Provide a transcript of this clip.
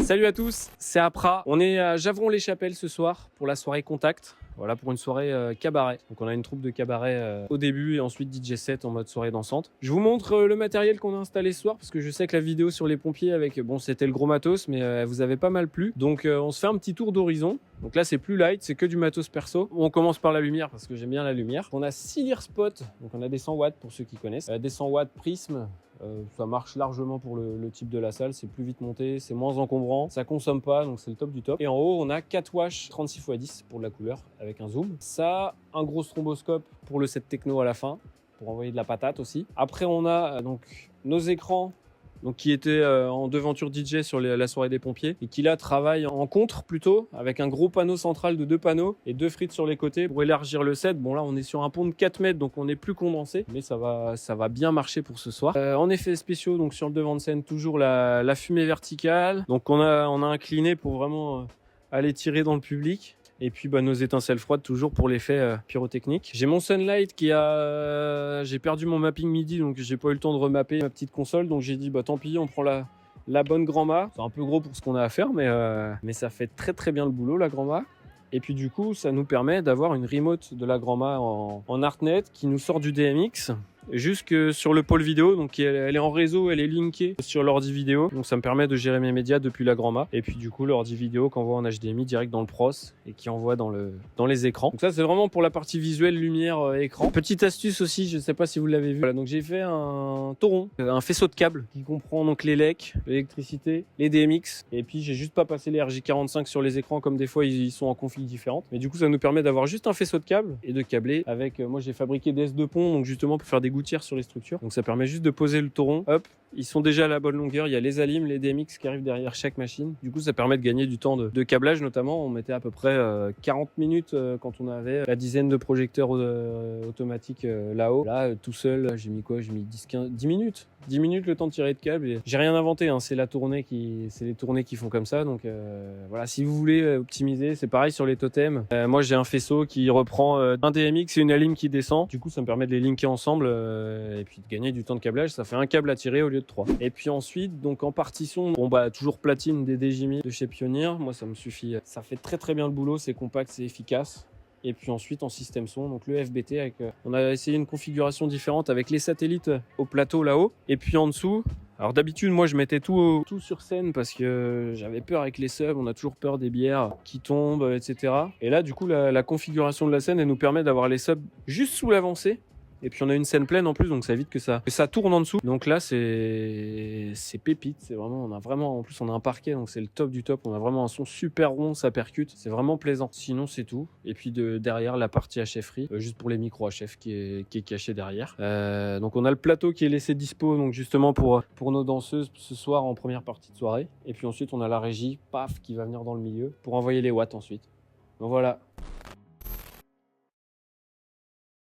Salut à tous, c'est Apra. On est à Javron-les-Chapelles ce soir pour la soirée Contact. Voilà, pour une soirée cabaret. Donc on a une troupe de cabaret au début et ensuite DJ set en mode soirée dansante. Je vous montre le matériel qu'on a installé ce soir parce que je sais que la vidéo sur les pompiers avec, bon, c'était le gros matos, mais elle vous avait pas mal plu. Donc on se fait un petit tour d'horizon. Donc là c'est plus light, c'est que du matos perso. On commence par la lumière parce que j'aime bien la lumière. On a 6 lear spots, donc on a des 100 watts pour ceux qui connaissent. Des 100 watts prisme. Ça marche largement pour le type de la salle, c'est plus vite monté, c'est moins encombrant, ça consomme pas, donc c'est le top du top. Et en haut, on a 4 wash 36x10 pour de la couleur avec un zoom. Ça, un gros stromboscope pour le set techno à la fin, pour envoyer de la patate aussi. Après, on a donc nos écrans, donc qui était en devanture DJ sur la soirée des pompiers et qui là travaille en contre plutôt avec un gros panneau central de 2 panneaux et 2 frites sur les côtés pour élargir le set. Bon là on est sur un pont de 4 mètres donc on est plus condensé mais ça va bien marcher pour ce soir. En effets spéciaux, donc sur le devant de scène toujours la fumée verticale, donc on a incliné pour vraiment aller tirer dans le public. Et puis nos étincelles froides toujours pour l'effet pyrotechnique. J'ai mon Sunlight j'ai perdu mon mapping MIDI donc j'ai pas eu le temps de remapper ma petite console, donc j'ai dit tant pis, on prend la bonne Grand-Ma. C'est un peu gros pour ce qu'on a à faire mais ça fait très bien le boulot la Grand-Ma. Et puis du coup ça nous permet d'avoir une remote de la Grand-Ma en ArtNet qui nous sort du DMX jusque sur le pôle vidéo, donc elle est en réseau, elle est linkée sur l'ordi vidéo, donc ça me permet de gérer mes médias depuis la Grand-Ma. Et puis du coup l'ordi vidéo qu'envoie en HDMI direct dans le pros et qui envoie dans les écrans. Donc ça c'est vraiment pour la partie visuelle, lumière, écran. Petite astuce aussi, je sais pas si vous l'avez vu. Voilà, donc j'ai fait un tauron, un faisceau de câbles qui comprend donc les LEC, l'électricité, les DMX, et puis j'ai juste pas passé les RJ45 sur les écrans comme des fois ils sont en config différentes. Mais du coup ça nous permet d'avoir juste un faisceau de câbles et de câbler avec, moi j'ai fabriqué des S2 ponts, donc justement pour faire des gouttières sur les structures. Donc ça permet juste de poser le tauron, hop, ils sont déjà à la bonne longueur, il y a les alims, les DMX qui arrivent derrière chaque machine. Du coup ça permet de gagner du temps de câblage notamment. On mettait à peu près 40 minutes quand on avait la dizaine de projecteurs automatiques là-haut. Là tout seul, j'ai mis quoi? J'ai mis 10 minutes. 10 minutes le temps de tirer de câble. Et j'ai rien inventé, hein. C'est les tournées qui font comme ça. Donc voilà, si vous voulez optimiser, c'est pareil sur les totems. Moi j'ai un faisceau qui reprend un DMX et une alim qui descend. Du coup ça me permet de les linker ensemble et puis de gagner du temps de câblage. Ça fait un câble à tirer au lieu de 3. Et puis ensuite, donc en partition, toujours platine des DJI de chez Pioneer. Moi ça me suffit. Ça fait très bien le boulot, c'est compact, c'est efficace. Et puis ensuite en système son, donc le FBT avec, on a essayé une configuration différente avec les satellites au plateau là-haut. Et puis en dessous, alors d'habitude moi je mettais tout sur scène parce que j'avais peur avec les subs, on a toujours peur des bières qui tombent, etc. Et là du coup la configuration de la scène elle nous permet d'avoir les subs juste sous l'avancée. Et puis on a une scène pleine en plus, donc ça évite que ça tourne en dessous. Donc là c'est pépite, c'est vraiment, en plus on a un parquet, donc c'est le top du top. On a vraiment un son super rond, ça percute, c'est vraiment plaisant. Sinon c'est tout. Et puis derrière la partie HF-Free, juste pour les micros HF qui est caché derrière. Donc on a le plateau qui est laissé dispo, donc justement pour nos danseuses ce soir en première partie de soirée. Et puis ensuite on a la régie, paf, qui va venir dans le milieu pour envoyer les watts ensuite. Donc voilà.